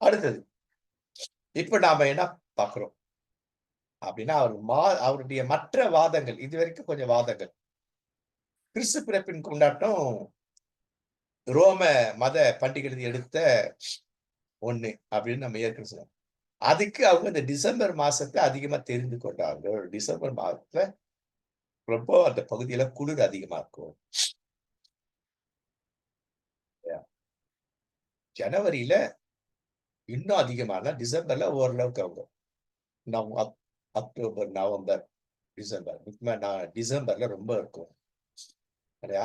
அடுத்தது இப்ப நாம என்ன பார்க்கிறோம் அப்படின்னா, அவருடைய மற்ற வாதங்கள், இதுவரைக்கும் கொஞ்சம் வாதங்கள். கிறிஸ்து பிறப்பின் கொண்டாட்டம் ரோம மத பண்டிகையிலிருந்து எடுத்த ஒண்ணு அப்படின்னு நம்ம ஏற்கனவே சொன்னோம். அதுக்கு அவங்க இந்த டிசம்பர் மாசத்த அதிகமா தெரிந்து கொண்டார்கள். டிசம்பர் மாதத்துல ரொம்ப அந்த பகுதியில குளிர் அதிகமா இருக்கும். ஜனவரியில இன்னும் அதிகமான, டிசம்பர்ல ஓரளவுக்கு அவங்க அக்டோபர், நவம்பர், டிசம்பர். டிசம்பர்ல ரொம்ப இருக்கும்.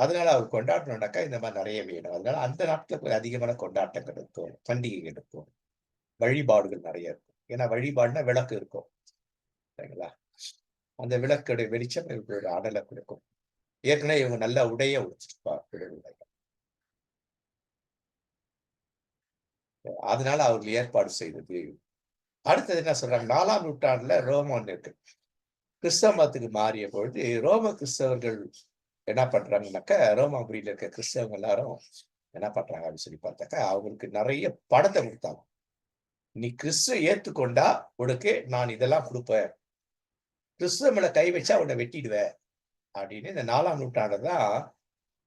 அதனால அவர் கொண்டாடணும்னாக்கா இந்த மாதிரி நிறைய வேணும். அதனால அந்த நாட்கள் கொஞ்சம் அதிகமான கொண்டாட்டங்கள் இருக்கும், பண்டிகைகள் இருக்கும், வழிபாடுகள் நிறைய இருக்கும். ஏன்னா வழிபாடுனா விளக்கு இருக்கும், சரிங்களா? அந்த விளக்குடைய வெளிச்சம் இவர்களுடைய அடலை கொடுக்கும். ஏற்கனவே இவங்க நல்ல உடைய உடுத்திருப்பாங்க, அதனால அவர்கள் ஏற்பாடு செய்தது. அடுத்தது என்ன சொல்றாங்க, 4ஆம் நூற்றாண்டுல ரோமன் இருக்கு, கிறிஸ்தவ மதத்துக்கு மாறிய பொழுது ரோம கிறிஸ்தவர்கள் என்ன பண்றாங்கன்னாக்கா, ரோமாபுரியில இருக்க கிறிஸ்தவங்க எல்லாரும் என்ன பண்றாங்க அப்படின்னு சொல்லி பார்த்தாக்கா, அவங்களுக்கு நிறைய படத்தை கொடுத்தாங்க. நீ கிறிஸ்துவ ஏத்துக்கொண்டா உனக்கு நான் இதெல்லாம் கொடுப்பேன், கிறிஸ்துவ மேல கை வச்சா உன்னை வெட்டிடுவேன் அப்படின்னு. இந்த 4ஆம் நூற்றாண்டு தான்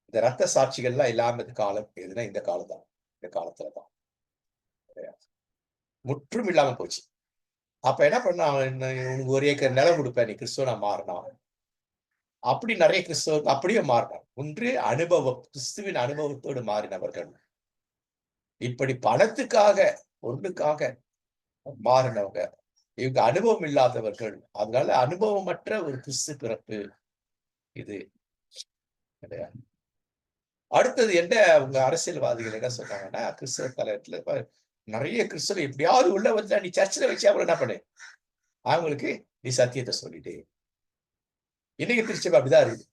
இந்த ரத்த சாட்சிகள்லாம் இல்லாம காலம் எதுனா இந்த காலம் தான். இந்த காலத்துலதான் முற்றும் இல்லாம போச்சு. அப்ப என்ன பண்ணா, உனக்கு 1 ஏக்கர் நிலம் கொடுப்பேன் நீ கிறிஸ்துவனா மாறினா. அப்படி நிறைய கிறிஸ்தவர்கள் அப்படியே மாறினார். ஒன்று அனுபவம், கிறிஸ்துவின் அனுபவத்தோடு மாறினவர்கள். இப்படி பணத்துக்காக, பொருளுக்காக மாறினவங்க. இவங்க அனுபவம் இல்லாதவர்கள். அதனால அனுபவமற்ற ஒரு கிறிஸ்து பிறப்பு இது கிடையாது. அடுத்தது என்ன அவங்க அரசியல்வாதிகள் என்ன சொன்னாங்கன்னா, கிறிஸ்தவ தலைவத்துல நிறைய கிறிஸ்தவ எப்படியாவது உள்ள வந்தா நீ சர்ச்சில் வச்சு அவங்களை என்ன பண்ணு, அவங்களுக்கு நீ சத்தியத்தை சொல்லிட்டு. இன்னைக்கு திருச்சபை அப்படிதான் இருக்குது.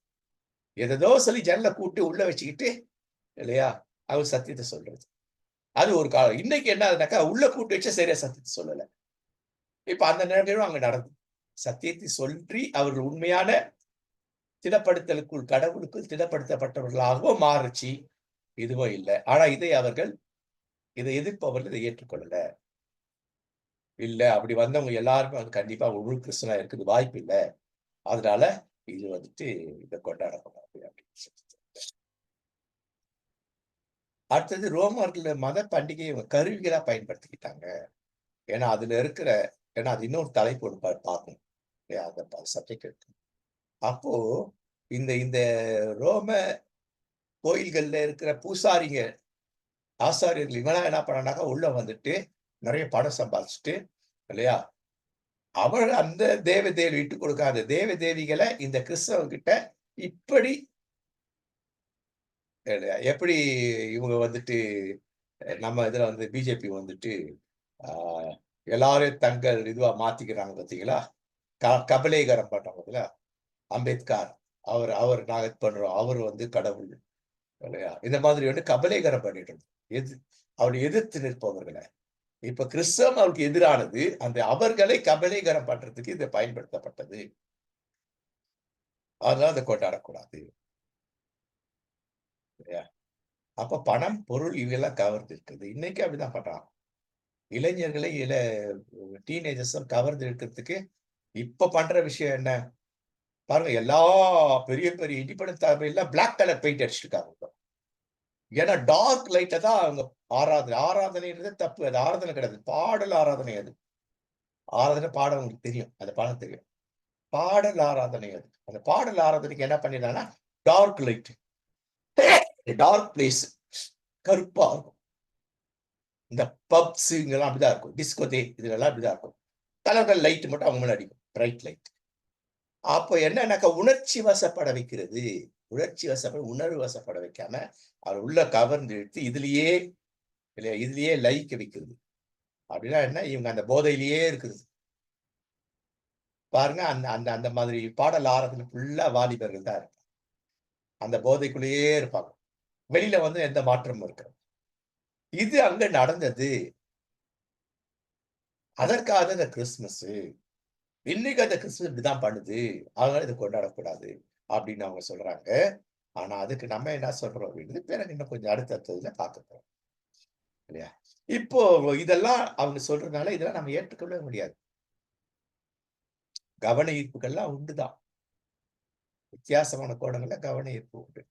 எதோ சொல்லி ஜனல கூட்டு உள்ள வச்சுக்கிட்டு இல்லையா, அவர் சத்தியத்தை சொல்றது. அது ஒரு காலம். இன்னைக்கு என்ன ஆகுதுனாக்கா, உள்ள கூட்டு வச்சா சரியா சத்தியத்தை சொல்லல. இப்ப அந்த நிகழ்வும் அங்க நடந்தது. சத்தியத்தை சொல்லி அவர்கள் உண்மையான திடப்படுத்தலுக்குள், கடவுளுக்குள் திடப்படுத்தப்பட்டவர்களாகவும் மாறுச்சு. இதுவும் இல்லை. ஆனா இதை எதிர்ப்பவர்கள் இதை ஏற்றுக்கொள்ளல. இல்ல அப்படி வந்தவங்க எல்லாருமே வந்து கண்டிப்பா முழு கிறிஸ்தவனா இருக்குது வாய்ப்பு இல்ல. அதனால இது வந்துட்டு இதை கொண்டாடக்கூடாது அப்படின்னு சொல்லி. அடுத்தது ரோமர்கள் மத பண்டிகையை கருவிகளா பயன்படுத்திக்கிட்டாங்க. ஏன்னா அதுல இருக்கிற, ஏன்னா அது இன்னொரு தலைப்பு ஒன்று பார்க்கணும். அந்த சப்ஜெக்ட் இருக்கு. அப்போ இந்த இந்த ரோம கோயில்கள்ல இருக்கிற பூசாரிங்க, ஆசாரியர்கள் இவனா என்ன பண்ணானாக்கா, உள்ள வந்துட்டு நிறைய பணம் சம்பாதிச்சுட்டு இல்லையா, அவர் அந்த தேவ தேவி விட்டு கொடுக்காத தேவ தேவிகளை இந்த கிறிஸ்தவ கிட்ட இப்படி எப்படி இவங்க வந்துட்டு நம்ம இதுல வந்து பிஜேபி வந்துட்டு ஆஹ், எல்லாரையும் தங்கள் இதுவா மாத்திக்கிறாங்க பாத்தீங்களா? கபலீகரம் பண்றாங்க பாத்தீங்களா? அம்பேத்கர் அவர் அவர் நாங்க இது பண்றோம், அவர் வந்து கடவுள் இல்லையா, இந்த மாதிரி வந்து கபலீகரம் பண்ணிட்டு இருந்தோம். அவரை எதிர்த்து நிற்பவர்களை. இப்ப கிறிஸ்தவம் அவருக்கு எதிரானது, அந்த அவர்களை கபலீகரம் பண்றதுக்கு இது பயன்படுத்தப்பட்டது. அதனால அதை கொண்டாடக்கூடாது இல்லையா? அப்ப பணம், பொருள் இவையெல்லாம் கவர்ந்து இருக்குது. இன்னைக்கு அப்படிதான் பண்றாங்க. இளைஞர்களை டீனேஜர்ஸும் கவர்ந்து இருக்கிறதுக்கு இப்ப பண்ற விஷயம் என்ன பாருங்க, எல்லா பெரிய பெரிய இண்டிபெண்டன்ட் தலைமையில பிளாக் கலர் பெயிண்ட் அடிச்சிருக்காங்க. ஏன்னா டார்க் லைட்டை தான் அவங்க ஆராதனைன்றது தப்பு. அது ஆராதனை கிடையாது, பாடல் ஆராதனை. அது ஆராதனை பாடம் உங்களுக்கு தெரியும், அந்த பாடம் தெரியும். பாடல் ஆராதனை அது. அந்த பாடல் ஆராதனைக்கு என்ன பண்ணிடலாம்னா, டார்க் லைட், டார்க் பிளேஸ், கருப்பா இருக்கும். இந்த பப்ஸ் இங்கெல்லாம் அப்படிதான் இருக்கும், டிஸ்கோதே இதுலெல்லாம் அப்படிதான் இருக்கும். கலர்கள் லைட் மட்டும் அவங்க மேல அடிக்கும், பிரைட் லைட். அப்போ என்னன்னாக்கா, உணர்ச்சி வசப்பட வைக்கிறது. உணர்ச்சி வசப்பட, உணர்வு வசப்பட வைக்காம அவர் உள்ள கவர்ந்து இழுத்து இதுலயே இல்லையா, இதுலயே லயிக்க வைக்கிறது. அப்படின்னா என்ன? இவங்க அந்த போதையிலேயே இருக்குது. பாருங்க, அந்த அந்த அந்த மாதிரி பாடல் ஆரம்பத்துல ஃபுல்லா வாலிபர்கள் தான் இருப்பாங்க. அந்த போதைக்குள்ளேயே இருப்பாங்க. வெளியில வந்து எந்த மாற்றமும் இருக்காது. இது அங்க நடந்தது. அதற்காக இந்த கிறிஸ்துமஸு. இன்னைக்கு அந்த கிறிஸ்துமஸ் இப்படிதான் பண்ணுது. அதனால இத கொண்டாடக்கூடாது. அப்படின்னு அவங்க சொல்றாங்க. ஆனா அதுக்கு நம்ம என்ன சொல்றோம் அப்படின்னு பிறகு இன்னும் கொஞ்சம் அடுத்தடுத்ததுல பார்க்க போறோம். இல்லையா? இப்போ இதெல்லாம் அவங்க சொல்றதுனால இதெல்லாம் நம்ம ஏற்றுக்கொள்ளவே முடியாது. கவன ஈர்ப்புகள்லாம் உண்டுதான். வித்தியாசமான கோணங்கள்ல கவன ஈர்ப்பு உண்டு.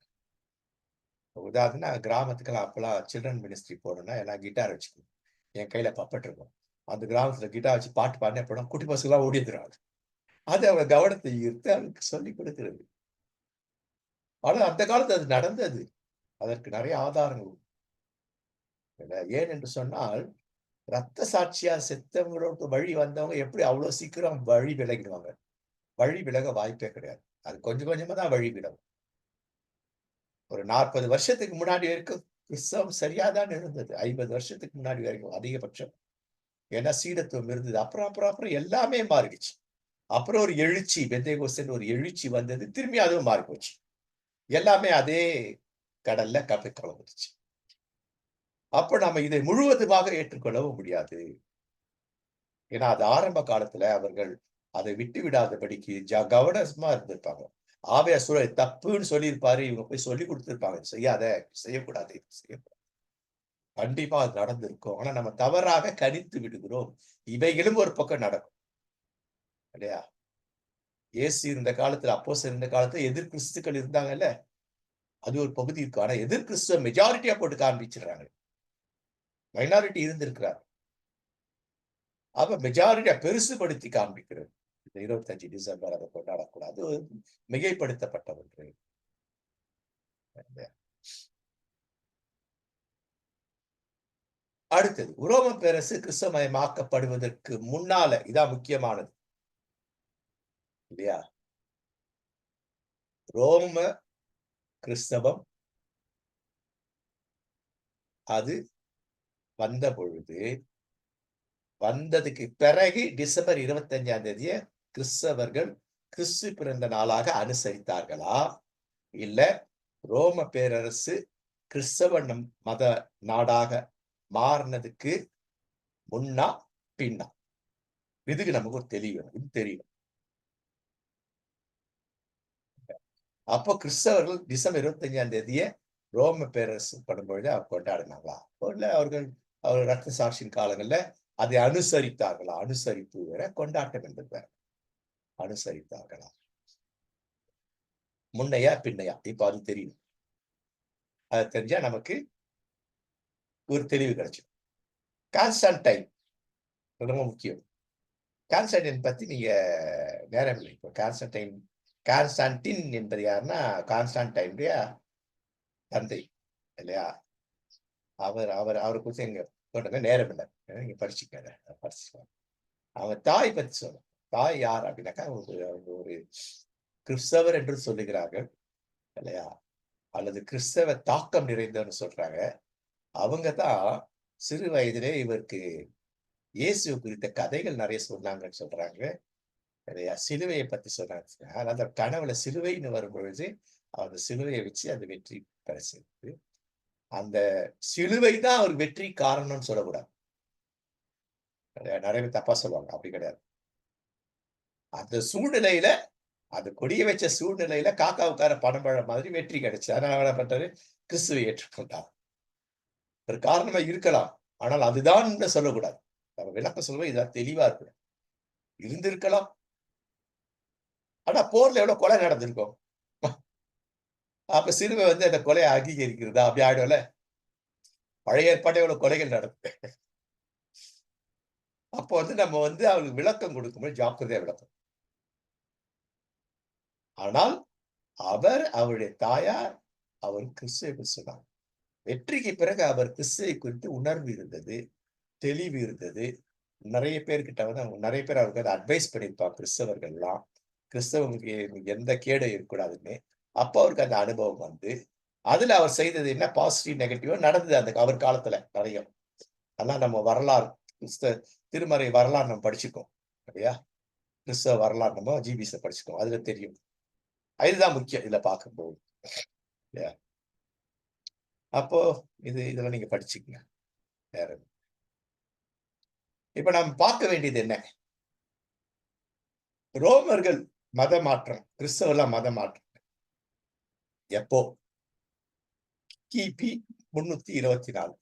உதாரணத்துக்கு நான் கிராமத்துக்கெல்லாம் அப்பல்லாம் சில்ட்ரன் மினிஸ்ட்ரி போனோம்னா எல்லாம் கிட்டார் வச்சுக்குவோம். என் கையில பப்பட் இருக்கும். அந்த கிராமத்துல கிட்டார் வச்சு பாட்டு பாடுனா எப்படின்னா குட்டி பசங்கலாம் ஓடி வந்துருவாங்க. அது அவங்க கவனத்தை ஈர்த்து அவனுக்கு சொல்லிக் கொடுக்கிறது. ஆனா அந்த காலத்துல அது நடந்தது. அதற்கு நெறைய ஆதாரங்கள் உண்டு. ஏன் என்று சொன்னால், ரத்த சாட்சியா செத்தவங்களோட வழி வந்தவங்க எப்படி அவ்வளோ சீக்கிரம் வழி விலகிடுவாங்க? வழி விலக வாய்ப்பே கிடையாது. அது கொஞ்சம் கொஞ்சமா தான் வழி விலகும். ஒரு 40 வருஷத்துக்கு முன்னாடி வரைக்கும் கிறிஸ்தவம் சரியா தான் இருந்தது. 50 வருஷத்துக்கு முன்னாடி வரைக்கும் அதிகபட்சம். ஏன்னா சீடத்துவம் இருந்தது. அப்புறம் எல்லாமே மாறிடுச்சு. அப்புறம் ஒரு எழுச்சி பெந்தேகோஸ்துன்னு ஒரு எழுச்சி வந்தது. திரும்பி அதுவும் மாறி போச்சு. எல்லாமே அதே கடல்ல கலந்துருச்சு. அப்ப நம்ம இதை முழுவதுமாக ஏற்றுக்கொள்ளவும் முடியாது. ஏன்னா, அது ஆரம்ப காலத்துல அவர்கள் அதை விட்டு விடாதபடிக்கு கவனமா இருந்திருப்பாங்க. ஆவியார் தப்புன்னு சொல்லியிருப்பாரு. இவங்க போய் சொல்லிக் குடுத்திருப்பாங்க. செய்யாத, செய்யக்கூடாது, செய்யக்கூடாது. கண்டிப்பா அது நடந்திருக்கும். ஆனா நம்ம தவறாக கணித்து விடுகிறோம். இவைகளும் ஒரு பக்கம் நடக்கும். இல்லையா? இயேசு இருந்த காலத்துல, அப்போஸ்தலர் இருந்த காலத்துல எதிர் கிறிஸ்துக்கள் இருந்தாங்கல்ல. அது ஒரு பகுதி இருக்கும். ஆனா எதிர் கிறிஸ்துவ மெஜாரிட்டியா போட்டு காண்பிச்சுடுறாங்க. மைனாரிட்டி இருந்திருக்கிறார். அப்ப மெஜாரிட்டியா பெருசுபடுத்தி காண்பிக்கிறது. இந்த 25 டிசம்பர் அத கொண்டாடக்கூடாது. மிகைப்படுத்தப்பட்ட ஒன்று. அடுத்தது, உரோம பேரரசு கிறிஸ்தவமயமாக்கப்படுவதற்கு முன்னால, இதான் முக்கியமானது. இல்லையா? ரோம கிறிஸ்தவம் அது வந்த பொழுது, வந்ததுக்கு பிறகு டிசம்பர் 25ஆம் தேதிய கிறிஸ்தவர்கள் கிறிஸ்து பிறந்த நாளாக அனுசரித்தார்களா? இல்ல ரோம பேரரசு கிறிஸ்தவ மத நாடாக மாறுனதுக்கு முன்னா, பின்னா? இதுக்கு நமக்கு ஒரு தெளிவு வேணும். இது தெரியணும். அப்போ கிறிஸ்தவர்கள் டிசம்பர் 25ஆம் தேதிய ரோம பேரரசு படும்பொழுது அவர் கொண்டாடினாங்களா? இல்ல அவர்கள் ரத்த சாட்சியின் காலங்கள்ல அதை அனுசரித்தார்களா? அனுசரிப்பு வேற, கொண்டாட்டம் என்பது வேற. அனுசரித்தார்களா? முன்னையா? பின்னையா? இப்ப அது தெரியும். அது தெரிஞ்சா நமக்கு ஒரு தெளிவு கிடைச்சுடும். கான்ஸ்டன்டைன் ரொம்ப முக்கியம். கான்ஸ்டன்டைன் பத்தி நீங்க நேரம் இல்லை. இப்போ கான்ஸ்டான்டின் என்பது யாருன்னா, கான்ஸ்டான்டைனுடைய தந்தை. இல்லையா? அவர் அவர் அவர குறிச்சு எங்க சொல்றதுக்கு நேரம் இல்ல. நீங்க படிச்சுக்கங்க. படிச்சுக்கோங்க. அவங்க தாய் பத்தி சொல்றேன். தாய் யார் அப்படின்னாக்கா, அவங்க ஒரு கிறிஸ்தவர் என்று சொல்லுகிறார்கள். இல்லையா? அல்லது கிறிஸ்தவ தாக்கம் நிறைந்தவர்ன்னு சொல்றாங்க. அவங்க தான் சிறு வயதிலே இவருக்கு இயேசு குறித்த கதைகள் நெறைய சொன்னாங்கன்னு சொல்றாங்க. இல்லையா? சிலுவைய பத்தி சொன்னாங்க. ஆனா அந்த கனவுல சிலுவைன்னு வரும்பொழுது, அந்த சிலுவைய வச்சு அந்த வெற்றி பெற செய்தது. அந்த சிலுவை தான் அவருக்கு வெற்றி காரணம்னு சொல்லக்கூடாது. நெறைய பேர் தப்பா சொல்லுவாங்க. அப்படி கிடையாது. அந்த சூழ்நிலையில, அந்த கொடிய வச்ச சூழ்நிலையில காக்கா உட்கார பனம்பழம் மாதிரி வெற்றி கிடைச்சது. அதனால என்ன பண்றாரு? கிறிஸ்துவை ஏற்றுக்கொண்டார். ஒரு காரணமா இருக்கலாம். ஆனால் அதுதான்னு சொல்லக்கூடாது. நம்ம விளக்கம் சொல்லும்போது இதான் தெளிவா இருக்கணும். இருந்திருக்கலாம். ஆனா போர்ல எவ்வளவு கொலை நடந்திருக்கும். அப்ப சிலுவை வந்து அந்த கொலைய அங்கீகரிக்கிறதா? அப்படி ஆயிடும்ல. பழைய ஏற்பாட்டுல எவ்வளவு கொலைகள் நடக்குது. அப்போ வந்து நம்ம வந்து அவருக்கு விளக்கம் கொடுக்கும்போது ஜாக்கிரதையா விளக்கம். ஆனால் அவர், அவருடைய தாயார், அவர் கிறிஸ்துவை குறித்து சொன்னாங்க. வெற்றிக்கு பிறகு அவர் கிறிஸ்துவை குறித்து உணர்வு இருந்தது, தெளிவு இருந்தது. நெறைய பேர்கிட்ட வந்து அவங்க நெறைய பேர் அவருக்கு அத அட்வைஸ் பண்ணியிருப்பாங்க கிறிஸ்தவர்கள்லாம். கிறிஸ்தவங்களுக்கு எந்த கேடும் இருக்கக்கூடாதுன்னு. அப்ப அவருக்கு அந்த அனுபவம் வந்து, அதுல அவர் செய்தது என்ன பாசிட்டிவ், நெகட்டிவா நடந்தது அந்த அவர் காலத்துல நெறைய. அதெல்லாம் நம்ம வரலாறு. திருமறை வரலாறு நம்ம படிச்சுக்கோம் இல்லையா? கிறிஸ்தவ வரலாறு நம்ம ஜிபிஎஸ் படிச்சுக்கோம். அதுல தெரியும். இதுதான் முக்கியம் இதுல பார்க்கும்போது இல்லையா? அப்போ இதெல்லாம் நீங்க படிச்சுக்கங்க. வேற இப்ப நாம் பார்க்க வேண்டியது என்ன? ரோமர்கள் மத மாற்றம், கிறிஸ்தவெல்லாம் மத மாற்றம் எப்போ? கிபி 324.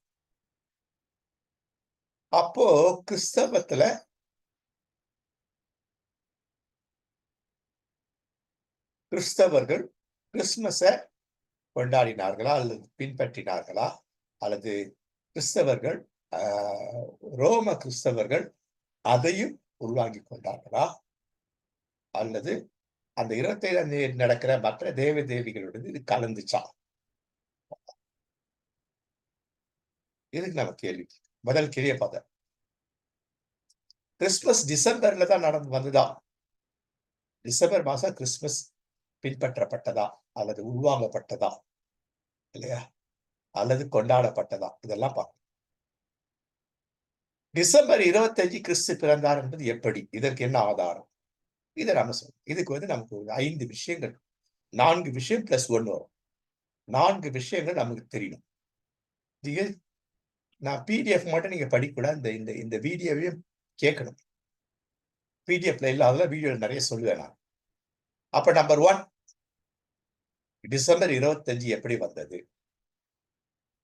அப்போ கிறிஸ்தவத்துல கிறிஸ்தவர்கள் கிறிஸ்துமஸ கொண்டாடினார்களா அல்லது பின்பற்றினார்களா? அல்லது கிறிஸ்தவர்கள் ரோம கிறிஸ்தவர்கள் அதையும் உள்வாங்கிக் கொண்டார்களா? அல்லது அந்த 25ஆம் தேதி நடக்கிற மற்ற தேவ தேவிகளுடன் இது கலந்துச்சா? இதுக்கு நம்ம கேள்வி. முதல் கேள்விய பார்த்தேன். கிறிஸ்துமஸ் டிசம்பர்ல தான் நடந்து வந்துதா? டிசம்பர் மாசம் கிறிஸ்துமஸ் பின்பற்றப்பட்டதா? அல்லது உள்வாங்கப்பட்டதா? இல்லையா? அல்லது கொண்டாடப்பட்டதா? இதெல்லாம் பார்க்கணும். டிசம்பர் 25 கிறிஸ்து பிறந்தார் என்பது எப்படி? இதற்கு என்ன ஆதாரம்? இத நாம சொல்லணும். இதுக்கு நமக்கு 5 விஷயங்கள் 4 விஷயம் பிளஸ் 1 வரும். 4 விஷயங்கள் நமக்கு தெரியணும். நான் பிடிஎஃப் மட்டும் நீங்க படிக்கக்கூடாது. இந்த இந்த வீடியோவையும் கேட்கணும். பிடிஎஃப்ல இல்லாததுல வீடியோல நெறைய சொல்லுவேன் நான். அப்ப நம்பர் 1 டிசம்பர் 25 எப்படி வந்தது?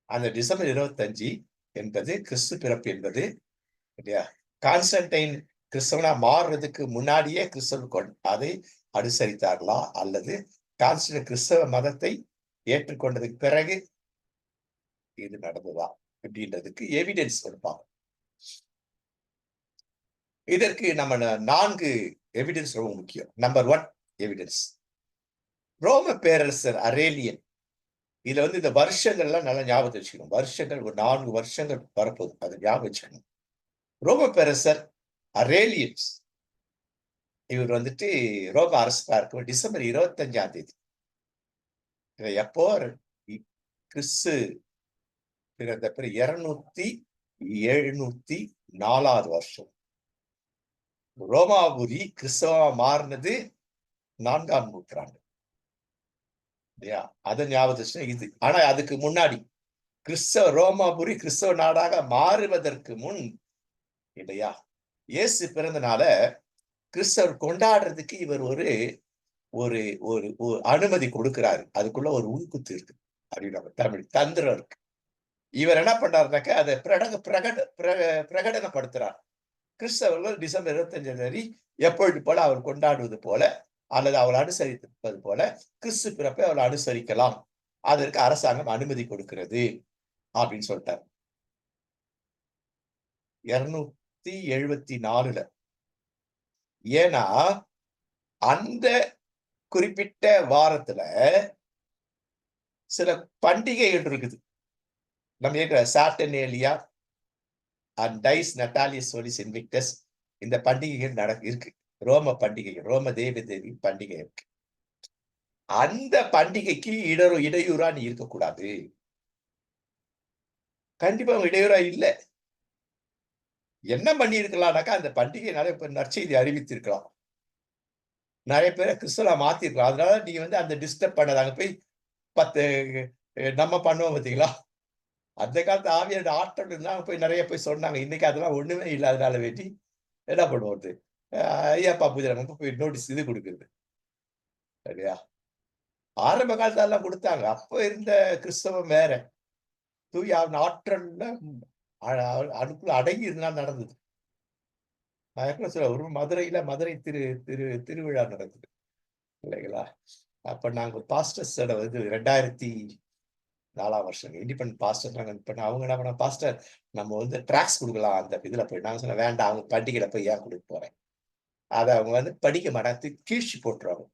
அந்த டிசம்பர் 25 என்பது கிறிஸ்து பிறப்பு என்பது இல்லையா? கான்ஸ்டன்டைன் கிறிஸ்தவனா மாறுறதுக்கு முன்னாடியே கிறிஸ்தவர்கள் அதை அனுசரித்தார்களா? அல்லது கான்ஸ்டன்டைன் கிறிஸ்தவ மதத்தை ஏற்றுக்கொண்டதுக்கு பிறகு இது நடந்ததா? அப்படின்றதுக்கு எவிடன்ஸ் கொடுப்பாங்க. இதற்கு நம்ம 4 எவிடன்ஸ் ரொம்ப முக்கியம். Number 1 evidence. ரோம பேரரசர் அரேலியன். இதுல இந்த வருஷங்கள்லாம் நல்லா ஞாபகத்துல வச்சுக்கணும். வருஷங்கள் ஒரு 4 வருஷங்கள் வரப்போகுது. அதை ஞாபகம் வச்சுக்கணும். ரோம பேரரசர் அரேலியன்ஸ். இவர் ரோம அரசரா இருக்கும் டிசம்பர் 25ஆம் தேதி. எப்போ கிறிஸ்து பிறந்த 274வது வருஷம். ரோமாபுரி கிறிஸ்தவமா மாறினது 4ஆம் நூற்றாண்டு. இல்லையா? அதை ஞாபகத்துல இது. ஆனா அதுக்கு முன்னாடி ரோமாபுரி கிறிஸ்தவ நாடாக மாறுவதற்கு முன் இல்லையா? இயேசு பிறந்தனால கிறிஸ்தவர் கொண்டாடுறதுக்கு இவர் ஒரு ஒரு ஒரு அனுமதி கொடுக்கிறாரு. அதுக்குள்ள ஒரு உள்குத்து இருக்கு. அப்படின்னு தமிழ் தந்திரம் இருக்கு. இவர் என்ன பண்றாருனாக்க அதை பிரகடனப்படுத்துறார். கிறிஸ்தவர்கள் டிசம்பர் 25ஆம் தேதி எப்பொழுது போல அவர் கொண்டாடுவது போல அல்லது அவள் அனுசரிப்பது போல கிறிஸ்து பிறப்பை அவள் அனுசரிக்கலாம். அதற்கு அரசாங்கம் அனுமதி கொடுக்கிறது அப்படின்னு சொல்லிட்டார். 274ல. ஏன்னா அந்த குறிப்பிட்ட வாரத்துல சில பண்டிகைகள் இருக்குது. நம்ம இருக்கிற சாட்டர்னேலியா அண்ட் டைஸ் நட்டாலியஸ் சோலிஸ் இன்விக்டஸ் இந்த பண்டிகைகள் இருக்கு. ரோம பண்டிகைகள், ரோம தேவி பண்டிகை இருக்கு. அந்த பண்டிகைக்கு இடையூறா நீ இருக்கக்கூடாது. கண்டிப்பா இடையூறா இல்ல. என்ன பண்ணி இருக்கலாம்னாக்கா அந்த பண்டிகைனால இப்ப நற்செய்தி அறிவித்திருக்கலாம். நிறைய பேரை கிறிஸ்தவ மாத்திருக்கலாம். அதனால நீங்க அந்த டிஸ்டர்ப் பண்ணாத. அங்க போய் 10 நம்ம பண்ணுவோம் பார்த்தீங்களா? அந்த காலத்து ஆவியோட ஆற்றல் இருந்தாங்க போய் நிறைய போய் சொன்னாங்க. இன்னைக்கு அதெல்லாம் ஒண்ணுமே இல்லாதனால வேண்டி என்ன பண்ணுவது? ஐயப்பா பூஜை நம்ம போய் நோட்டீஸ் இது குடுக்குறது. சரியா? ஆரம்ப காலத்துல எல்லாம் குடுத்தாங்க. அப்ப இருந்த கிறிஸ்தவம் வேற. தூய ஆவியின் ஆற்றல்ல அதுக்குள்ள அடங்கி இதெல்லாம் நடந்தது. நான் ஏற்கனவே சொல்ல ஒரு மதுரை திருவிழா நடந்தது. இல்லைங்களா? அப்ப நாங்க பாஸ்டர்ஸோட 2004ஆம் வருஷம் இண்டிபெண்டன்ட் பாஸ்டர் நாங்க இப்ப அவங்க என்ன பண்ண பாஸ்டர் நம்ம ட்ராக்ஸ் குடுக்கலாம் அந்த இதுல போய். நாங்க சொன்னோம் வேண்டாம். அவங்க பண்டிகையில போய் ஏன் குடுக்க போறேன்? அத அவங்க படிக்க மாட்டாங்க. கீழ்ச்சி போட்டுருவாங்க.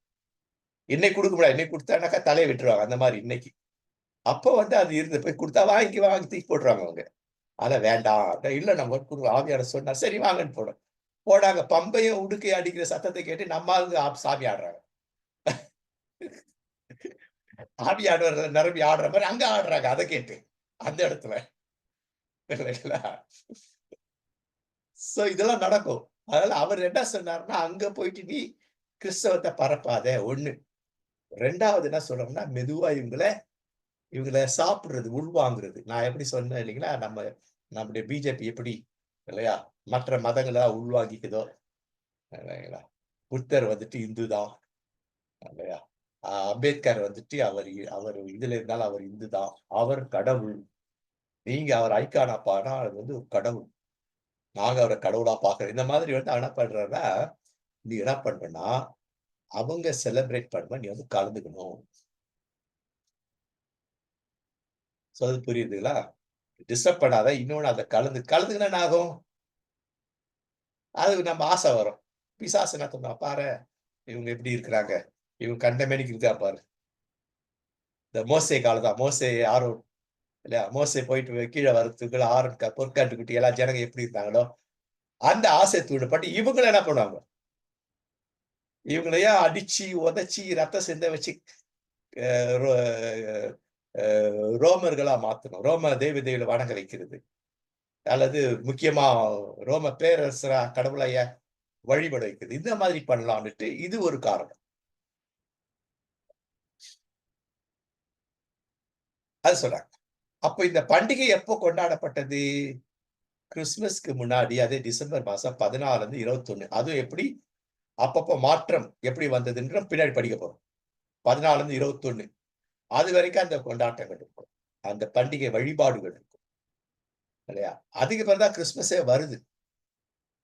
இன்னைக்கு குடுக்க முடியாது. இன்னைக்கு குடுத்தானாக்கா தலைய விட்டுருவாங்க. அந்த மாரி இன்னைக்கு. அப்போ அது இருந்து போய் குடுத்தா வாங்கி தூக்கி போட்டுருவாங்க அவங்க. அத வேண்டாம். இல்ல நம்ம ஆவியானவர் சொன்னார். சரி வாங்கன்னு போனோம். போனாங்க. பம்பையும் உடுக்கையும் அடிக்கிற சத்தத்தை கேட்டு நம்ம ஆளுங்க சாமி ஆடுறாங்க. ஆவியானவர் நிரம்பி ஆடுற மாரி அங்க ஆடுறாங்க. அத கேட்டு. அந்த இடத்துல. இல்லைங்களா? சோ இதெல்லாம் நடக்கும். அதனால அவர் என்ன சொன்னாருன்னா, அங்க போயிட்டு நீ கிறிஸ்தவத்த பரப்பாத 1. 2வது என்ன சொல்றோம்னா, மெதுவா இவங்கள சாப்பிடுறது, உள்வாங்குறது. நான் எப்படி சொன்னேன் இல்லைங்களா? நம்முடைய பிஜேபி எப்படி இல்லையா? மற்ற மதங்கள உள்வாங்கிக்குதோ இல்லைங்களா? புத்தர் வந்துட்டு இந்து தான் இல்லையா? அம்பேத்கர் வந்துட்டு அவர் இதுல இருந்தாலும் அவர் இந்து தான். அவர் கடவுள். நீங்க அவர் ஐகான் அப்பான்னா அது வந்து ஒரு கடவுள். நாங்க அவர கடவுளா பார்க்கிறோம். இந்த மாதிரி வந்து என்ன பண்றாருன்னா, நீ என்ன பண்றன்னா, அவங்க செலிப்ரேட் பண்ணும்போது நீ வந்து கலந்துக்கணும். சொல்றது புரியுதுங்களா? டிஸ்டர்ப் பண்ணாத. இன்னொன்னு அத கலந்துக்கினா என்ன ஆகும்? அது நம்ம ஆசை வரும். பிசாசு என்ன பண்ணுவான், பாரேன் இவங்க எப்படி இருக்கிறாங்க. இவங்க கண்ட மேனிக்கு இருக்கா பாரு. இந்த மோசே காலம் தான். மோசே, ஆரோன் இல்லையா? மோசே போயிட்டு கீழ வரதுக்குள்ள ஆரோன் பொற்காட்டுக்குட்டி எல்லா ஜனங்க எப்படி இருந்தாங்களோ, அந்த ஆசை தூண்டப்பட்டு இவங்கள என்ன பண்ணுவாங்க? இவங்களையும் அடிச்சு, உதைச்சு, ரத்தம் சிந்த வச்சு அ ரொ அ ரோமர்களா மாத்தணும். ரோம தேவதைகள வணங்க வைக்கிறது. அல்லது முக்கியமா ரோம பேரரசரா கடவுளைய வழிபட வைக்கிறது. இந்த மாதிரி பண்ணலான்னுட்டு இது ஒரு காரணம். அது சொல்றாங்க. அப்ப இந்த பண்டிகை எப்போ கொண்டாடப்பட்டது? கிறிஸ்துமஸ்க்கு முன்னாடி அதே டிசம்பர் மாசம் 14லிருந்து 21. அதுவும் எப்படி அப்பப்போ மாற்றம் எப்படி வந்ததுன்ற பின்னாடி படிக்க போறோம். 14லிருந்து 21. அதுவரைக்கும் அந்த கொண்டாட்டங்கள் இருக்கும். அந்த பண்டிகை வழிபாடுகள் இருக்கும். இல்லையா? அதுக்கு பிறகு தான் கிறிஸ்துமஸே வருது.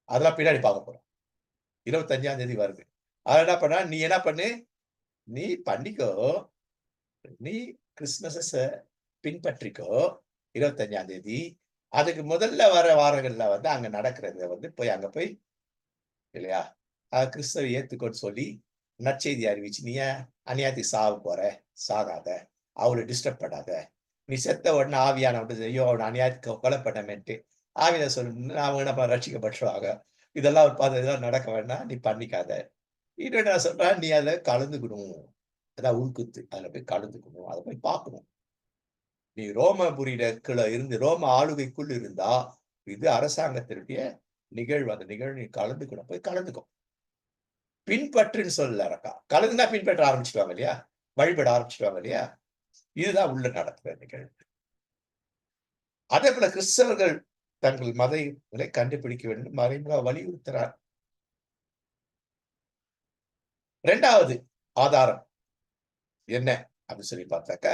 அதெல்லாம் பின்னாடி பார்க்க போறோம். 25ஆம் தேதி வருது. அத என்ன பண்ணா, நீ என்ன பண்ணு, நீ பண்ணிக்கோ. நீ கிறிஸ்துமஸ பின்பற்றிக்கோ. 25ஆம் தேதி. அதுக்கு முதல்ல வர வாரங்கள்ல வந்து அங்க நடக்கிறத வந்து அங்க போய் இல்லையா? கிறிஸ்துவ ஏத்துக்கோன்னு சொல்லி நற்செய்தி அறிவிச்சு, "நீ ஏன் அநியாயத்துக்கு சாவ போற? சாகாத. அவள டிஸ்டர்ப் பண்ணாத. நீ செத்த உடனே ஆவியானவர் வந்து, ஐயோ! அவன அநியாயத்துக்கு கொலை பண்ணமேன்ட்டு" ஆவியானவர் அவங்க என்ன ரட்சிக்கப்பட்டுருவாங்க. இதெல்லாம் இதெல்லாம் நடக்க வேண்டாம். நீ பண்ணிக்காத. இன்னொன்னு என்ன சொல்றான், நீ அதுல கலந்துக்கணும். அதான் உள்குத்து. அதுல போய் கலந்துக்கணும். அத போய் பார்க்கணும். நீ ரோமாபுரியில இருந்து ரோம ஆளுகைக்குள் இருந்தா, இது அரசாங்கத்தினுடைய நிகழ்வு. அந்த நிகழ்வு நீ கலந்துக்கணும். போய் கலந்துக்கோ. பின்பற்றுன்னு சொல்லலக்கா. கலந்துனா பின்பற்ற ஆரம்பிச்சுருவாங்க இல்லையா? வழிபட ஆரம்பிச்சுருவாங்க இல்லையா? இதுதான் உள்ள நடக்கிற நிகழ்வு. அதேபோல கிறிஸ்தவர்கள் தங்கள் மதங்களை கண்டுபிடிக்க வேண்டும் மறைமுக வலியுறுத்துறார். 2வது ஆதாரம் என்ன? அப்படின்னு சொல்லி பார்த்தாக்கா,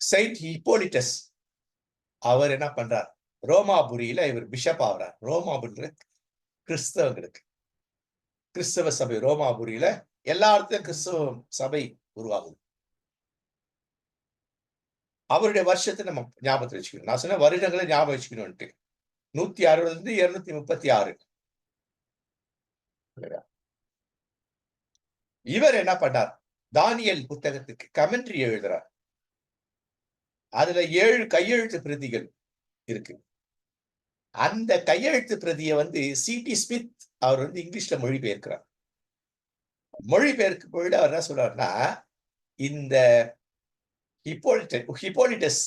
செயிண்ட் ஹிப்போலிட்டஸ் அவர் என்ன பண்றார்? ரோமாபுரியில இவர் பிஷப் ஆகுறார். ரோமாபுரியில கிறிஸ்தவங்களுக்கு. கிறிஸ்தவ சபை ரோமாபுரியில எல்லா இடத்துலயும் கிறிஸ்தவ சபை உருவாகுது. அவருடைய வருஷத்த நம்ம ஞாபகத்துல வச்சுக்கணும். நான் சொன்ன வருடங்கள ஞாபகம் வச்சுக்கணும்ன்ட்டு. 160 236. இவர் என்ன பண்ணார்? தானியேல் புத்தகத்துக்கு கமெண்ட்ரி எழுதுறார். அதுல 7 கையெழுத்து பிரதிகள் இருக்கு. அந்த கையெழுத்து பிரதிய வந்து சி.டி. ஸ்மித் அவர் வந்து இங்கிலீஷ்ல மொழிபெயர்க்கிறார். மொழிபெயர்க்கும் பொழுது அவர் என்ன சொல்றாருன்னா, இந்த ஹிப்போலிட்டஸ்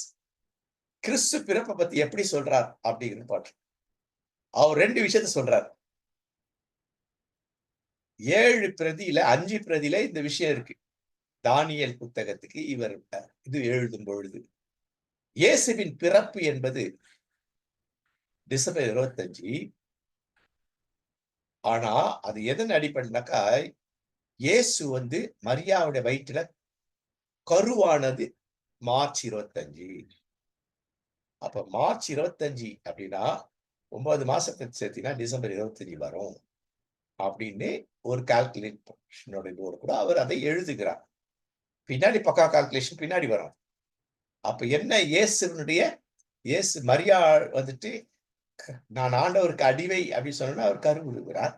கிறிஸ்து பிறப்ப பத்தி எப்படி சொல்றார் அப்படிங்கிறது பாருங்க. அவர் 2 விஷயத்த சொல்றார். 7 பிரதியில 5 பிரதியில இந்த விஷயம் இருக்கு. தானியேல் புத்தகத்துக்கு இவர் இது எழுதும் பொழுது. இயேசுவின் பிறப்பு என்பது டிசம்பர் 25. ஆனா, அது எதன் அடிப்படையிலனாக்கா, இயேசு வந்து மரியாவுடைய வயிற்றில கருவானது மார்ச் 25. அப்ப மார்ச் 25 அப்படின்னா, 9 மாசத்த சேர்த்தீங்கன்னா டிசம்பர் 25 வரும். அப்படின்னு ஒரு கால்குலேஷனோட இதோட கூட அவர் அதை எழுதுகிறார். பின்னாடி பக்கா கால்குலேஷன் பின்னாடி வரும். அப்ப என்ன இயேசு மரியா வந்துட்டு, நான் ஆண்டவருக்கு அடிமை அப்படின்னு சொன்னோனே அவர் கருவுறுகிறார்.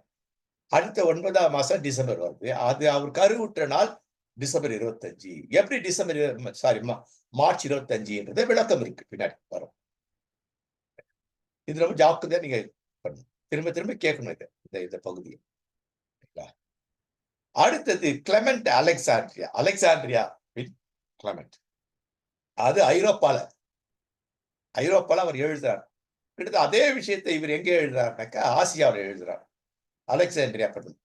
அடுத்த 9ஆம் மாசம் டிசம்பர் வருது. அது அவர் கருவுற்ற நாள் டிசம்பர் 25. எப்படி மார்ச் 25ன்றது விளக்கம் இருக்கு. பின்னாடி வரும். இது ரொம்ப ஜாக்கிரதையா நீங்க பண்ணணும். திரும்ப திரும்ப கேட்கணும் இத. இந்த பகுதிய. அடுத்தது Clement Alexandria. Alexandria with Clement. அது ஐரோப்பால. ஐரோப்பால அவர் எழுதுறார். கிட்டத்தட்ட அதே விஷயத்தை இவர் எங்க எழுதுறாருனாக்கா, ஆசியாவுல எழுதுறார். அலெக்சாண்ட்ரியா பட்டணம்.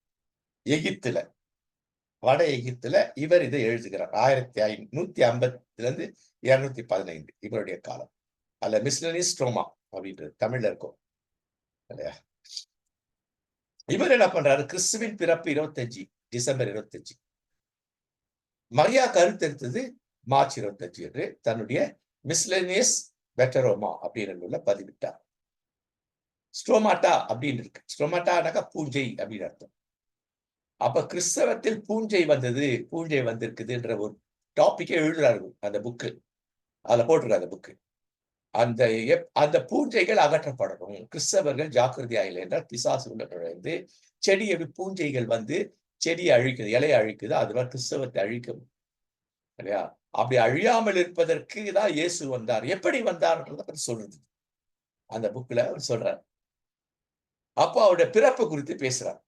எகிப்துல, வட எகிப்துல இவர் இதை எழுதுகிறார். 1550 215 இவருடைய காலம். அதுல மிஸ்லனிஸ் ஸ்ட்ரோமா அப்படின்றது தமிழ்ல இருக்கும் இல்லையா? இவர் என்ன பண்றாரு? கிறிஸ்துவின் பிறப்பு 25 டிசம்பர் 25. மரியா கருத்தெடுத்தது மார்ச் 25 என்று தன்னுடைய மிஸ்லனியஸ் வெட்டரோமா அப்படின்னு பதிவிட்டார். ஸ்ட்ரோமாட்டா அப்படின்னு இருக்கு. ஸ்ட்ரோமாட்டானாக்கா பூஞ்சை அப்படின்னு அர்த்தம். அப்ப கிறிஸ்தவத்தில் பூஞ்சை வந்தது, பூஞ்சை வந்திருக்குதுன்ற ஒரு டாபிக்கே எழுதுறாரு அந்த புக்கு. அதுல போட்டிருக்காரு அந்த புக்கு. அந்த பூஞ்சைகள் அகற்றப்படணும். கிறிஸ்தவர்கள் ஜாக்கிரதையா இல்லை என்றால் பிசாசு உள்ள நுழைந்து செடியை பூஞ்சைகள் வந்து செடியை அழிக்குது, இலையை அழிக்குது. அதுவரை கிறிஸ்தவத்தை அழிக்கும் இல்லையா? அப்படி அழியாமல் இருப்பதற்கு தான் இயேசு வந்தார். எப்படி வந்தார்ன்றத பத்தி சொல்றது அந்த புக்ல அவர் சொல்றார். அப்போ அவருடைய பிறப்பு குறித்து பேசுறார்.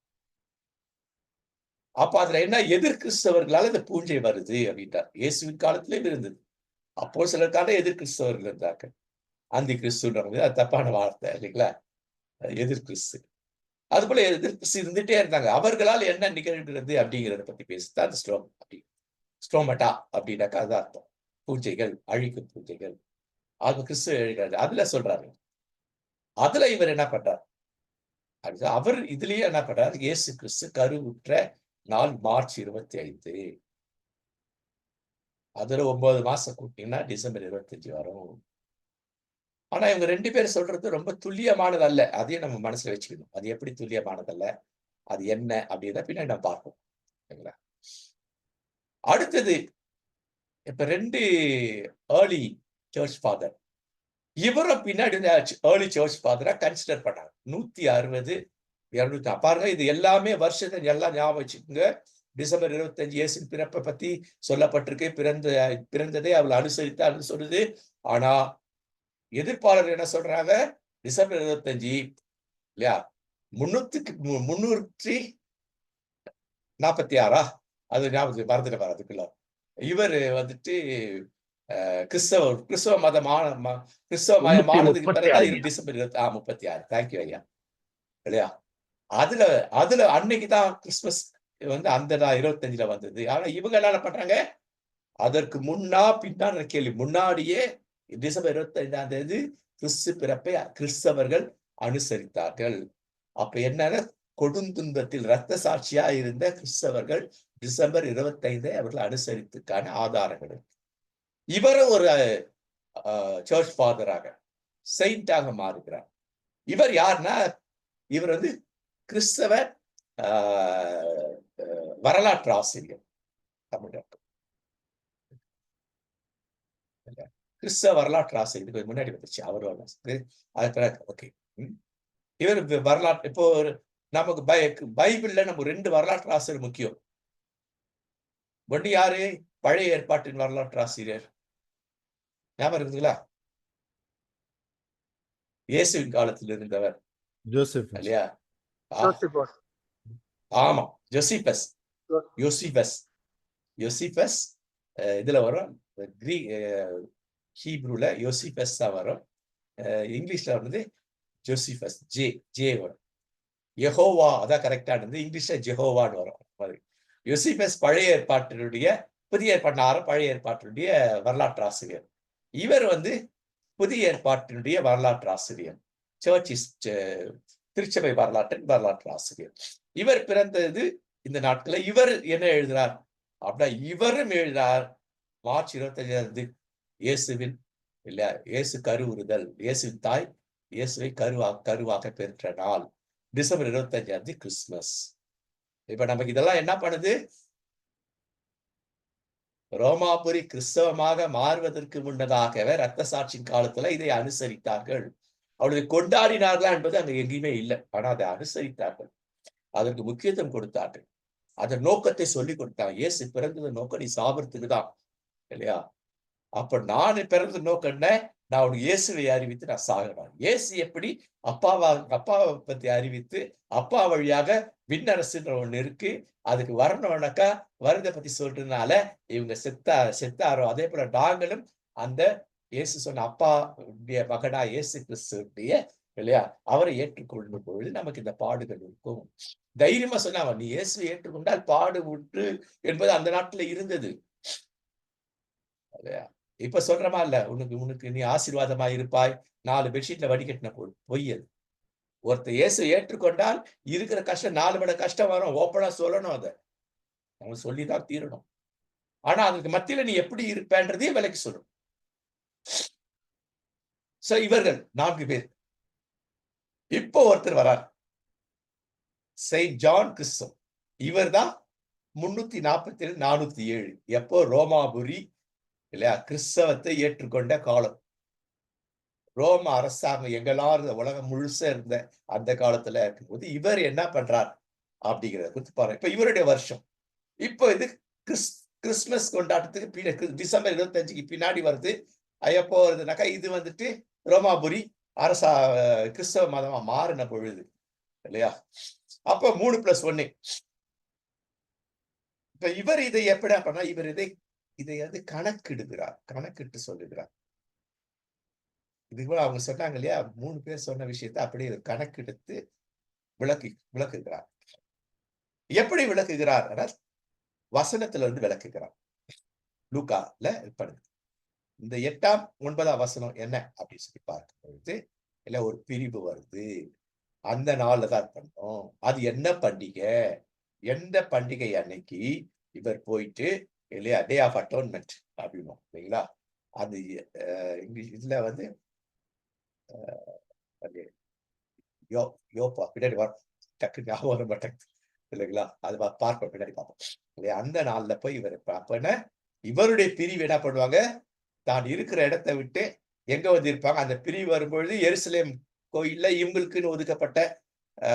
அப்ப அதுல என்ன எதிர் கிறிஸ்தவர்களால இந்த பூஞ்சை வருது அப்படின்றார். இயேசுவின் காலத்திலேயும் இருந்தது. அப்போ சிலருக்கான எதிர் கிறிஸ்தவர்கள் இருந்தார்கள். அந்தி கிறிஸ்துன்றது அது தப்பான வார்த்தை இல்லைங்களா? எதிர் கிறிஸ்து. அது போல எதிர் கிறிஸ்து இருந்துட்டே இருந்தாங்க. அவர்களால் என்ன நிகழ்கிறது அப்படிங்கிறத பத்தி பேசுதான் அந்த ஸ்ட்ரோம் அப்படி. ஸ்ட்ரோமட்டா அப்படின்னாக்கா அது அர்த்தம். பூஞ்சைகள், அழிக்கும் பூஞ்சைகள். அது கிறிஸ்து எழுதுறாரு. அதுல சொல்றாரு. அதுல இவர் என்ன பண்றார்? அவர் இதுலயே என்ன பண்றாரு? இயேசு கிறிஸ்து கருவுற்ற நாள் மார்ச் 25. அதுல 9 மாசம் கூட்டிங்கன்னா டிசம்பர் 25 வரும். ஆனா இவங்க 2 பேரும் சொல்றது ரொம்ப துல்லியமானது அல்ல. அதையும் நம்ம மனசுல வச்சுக்கணும். அது எப்படி துல்லியமானதல்ல? அது என்ன அப்படின்றத பின்னாடி நம்ம பார்ப்போம். சரிங்களா? அடுத்தது இப்ப 2 ஏர்லி சர்ச் ஃபாதர். இவரும் பின்னாடி ஏர்லி சர்ச் ஃபாதரா கன்சிடர் பண்ணாங்க. 160, 200 பாருங்க. இது எல்லாமே வருஷத்தை எல்லாம் ஞாபகம் வச்சுக்கோங்க. டிசம்பர் 25 இயேசுவின் பிறப்பை பத்தி சொல்லப்பட்டிருக்கு. பிறந்ததை அவள் அனுசரித்தான்னு சொல்லுது. ஆனா எதிர்ப்பாளர் என்ன சொல்றாங்க? டிசம்பர் 25 இல்லையா? 346 அது ஞாபகம் மறந்துட்டு வர அதுக்குள்ள. இவர் வந்துட்டு கிறிஸ்தவ மதமான கிறிஸ்தவ மயமானதுக்கு பிறகு டிசம்பர் 36. தேங்க்யூ ஐயா. இல்லையா? அதுல அன்னைக்கு தான் கிறிஸ்துமஸ் வந்து அந்த 25ல வந்தது. ஆனா இவங்க என்ன பண்றாங்க? அதற்கு பின்னா கேள்வி. முன்னாடியே டிசம்பர் 25ஆம் தேதி கிறிஸ்து பிறப்பை கிறிஸ்தவர்கள் அனுசரித்தார்கள். அப்ப என்னன்னா கொடுந்துன்பத்தில் இரத்த சாட்சியா இருந்த கிறிஸ்தவர்கள் டிசம்பர் 25 அவர்கள் அனுசரித்துக்கான ஆதாரங்கள் இருக்கு. இவரும் ஒரு சர்ச் ஃபாதராக செயின்டாக மாறுகிறார். இவர் யாருன்னா இவர் வந்து கிறிஸ்தவ வரலாற்று ஆசிரியர். தமிழ் கிறிஸ்தவ வரலாற்று ஆசிரியர் முன்னாடி வந்துச்சு. அவரோட ஓகே. இவர் வரலாற்று இப்போ நமக்கு பைபிள்ல நம்ம 2 வரலாற்று ஆசிரியர் முக்கியம். ஒன்று யாரு? பழைய ஏற்பாட்டின் வரலாற்று ஆசிரியர் ஞாபகம் இருக்குங்களா? இயேசுவின் காலத்தில் இருந்தவர் ஜோசப் இல்லையா? ஆமா, ஜோசிபஸ். யோசிபஸ் இதுல வரும். ஹீப்ரூல யோசிபஸ் தான் வரும். இங்கிலீஷ்ல வந்து ஜோசிபஸ் ஜே வரும். யெகோவா அதான் கரெக்டா இருந்தது. இங்கிலீஷ்ல ஜெஹோவான்னு வரும். யோசிபஸ் பழைய ஏற்பாட்டினுடைய புதிய ஏற்பாட்டு பழைய ஏற்பாட்டினுடைய வரலாற்று ஆசிரியர். இவர் வந்து புதிய ஏற்பாட்டினுடைய வரலாற்று ஆசிரியர். திருச்சபை வரலாற்று ஆசிரியர். இவர் பிறந்தது இந்த நாட்களில். இவர் என்ன எழுதுறார் அப்படின்னா இவரும் எழுதுறார் மார்ச் 25 இயேசுவின் இல்லையா? இயேசு கருவுறுதல், இயேசுவின் தாய் இயேசுவை கருவாக பெற்ற நாள் டிசம்பர் 25 கிறிஸ்துமஸ். இப்ப நமக்கு இதெல்லாம் என்ன பண்ணுது? ரோமாபுரி கிறிஸ்தவமாக மாறுவதற்கு முன்னதாகவே இரத்த சாட்சியின் காலத்துல இதை அனுசரித்தார்கள். அவளை கொண்டாடினார்களா என்பது அங்க எங்கேயுமே இல்லை. ஆனா அதை அனுசரித்தார்கள், அதற்கு முக்கியத்துவம் கொடுத்தார்கள், அதன் நோக்கத்தை சொல்லி கொடுத்தாங்க. இயேசு பிறந்தது நோக்கம் நீ சாபத்துக்கு தான் இல்லையா? அப்ப நான் பிறந்த நோக்கம் என்ன? நான் உனக்கு இயேசுவை அறிவித்து நான் சாகணும். இயேசு எப்படி அப்பாவை பத்தி அறிவித்து அப்பா வழியாக விண்ணரசுன்ற ஒண்ணு இருக்கு, அதுக்கு வரணும்னாக்கா வருதை பத்தி சொல்றதுனால இவங்க செத்தாரோ அதே போல நாங்களும் அந்த இயேசு சொன்ன அப்பா மகனா இயேசு கிறிஸ்துடைய இல்லையா? அவரை ஏற்றுக்கொள்ளும் பொழுது நமக்கு இந்த பாடுகள் இருக்கும். தைரியமா சொன்னா நீ இயேசுவை ஏற்றுக்கொண்டால் பாடு உண்டு என்பது அந்த நாட்ல இருந்தது. இல்லையா? இப்ப சொல்றோமா இல்ல, உனக்கு உனக்கு நீ ஆசீர்வாதமா இருப்பாய். 4 பெட்ஷீட்ல வடிகட்டின பொய் அது. ஒருத்தர் இயேசுவை ஏற்றுக்கொண்டால் இருக்கிற கஷ்டம் 4 மடங்கு கஷ்டம் வரும். ஓப்பனா சொல்லணும் அத. நம்ம சொல்லி தான் தீரணும். ஆனா அதுக்கு மத்தியில நீ எப்படி இருப்பேன்றதையும் விளக்கி சொல்லணும். இவர்கள் 4 பேர். இப்போ ஒருத்தர் வரார். Saint John Chrysostom. இவர் தான் 347, 407 எப்போ ரோமாபுரி இல்லையா? கிறிஸ்தவத்தை ஏற்றுக்கொண்ட காலம். ரோம அரசாங்கம் எங்கெல்லாம் உலகம் முழுசா இருந்த அந்த காலத்துல இருக்கும்போது, இவர் என்ன பண்றார்? அப்படிங்கிறத குறித்து பாருங்க. இப்ப இவருடைய வருஷம். இப்போ இது கிறிஸ் கிறிஸ்துமஸ் கொண்டாட்டத்துக்கு டிசம்பர் 25க்கு பின்னாடி வருது. எப்போ வருதுனாக்கா, இது வந்துட்டு ரோமாபுரி அரசா கிறிஸ்தவ மதமா மாறின பொழுது. இல்லையா? அப்ப 3+1. இப்ப இவர் இதை எப்படி பண்ணா, இவர் இதை வந்து கணக்கிடுகிறார். கணக்கிட்டு சொல்லுகிறார். இது கூட அவங்க சொன்னாங்க இல்லையா? 3 பேர் சொன்ன விஷயத்த அப்படியே கணக்கெடுத்து விளக்குகிறார். எப்படி விளக்குகிறார்? வசனத்திலிருந்து விளக்குகிறார். லூக்கால படுது. இந்த 8ஆம் 9ஆம் வசனம் என்ன அப்படின்னு சொல்லி பார்க்கும் பொழுது, இல்ல ஒரு பிரிவு வருது. அந்த நாள்ல தான் பண்ணோம். அது என்ன பண்டிகை? எந்த பண்டிகை அன்னைக்கு இவர் போயிட்டு இல்லையா? டே ஆஃப் அட்டோன்மென்ட் அப்படின்னும் இல்லைங்களா? அது இங்கிலீஷ் இதுல வந்து அது யோப்பா பின்னாடி டக்குன்னு ஞாபகம் வர மாட்டேங்குது. இல்லைங்களா? அது பார்ப்போம் பின்னாடி பார்ப்போம். இல்லையா? அந்த நாள்ல போய் இவர் அப்ப என்ன இவருடைய பிரிவு என்ன பண்ணுவாங்க? தான் இருக்கிற இடத்தை விட்டு எங்க வந்து இருப்பாங்க? அந்த பிரிவு வரும்பொழுது எருசலேம் கோயில்ல இவங்களுக்குன்னு ஒதுக்கப்பட்ட ஆ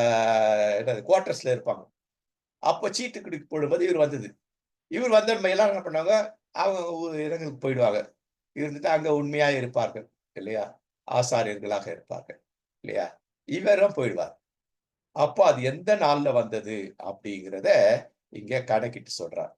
என்னது குவார்டர்ஸ்ல இருப்பாங்க. அப்ப சீட்டு குடுக்க போடும்போது இவர் வந்தது. இவர் வந்த எல்லாரும் என்ன பண்ணாங்க? அவங்க இடங்களுக்கு போயிடுவாங்க. இருந்துட்டு அங்க உண்மையா இருப்பார்கள். இல்லையா? ஆசாரியர்களாக இருப்பார்கள். இல்லையா? இவரும் போயிடுவார். அப்போ அது எந்த நாள்ல வந்தது அப்படிங்கிறத இங்க கணக்கிட்டு சொல்றார்.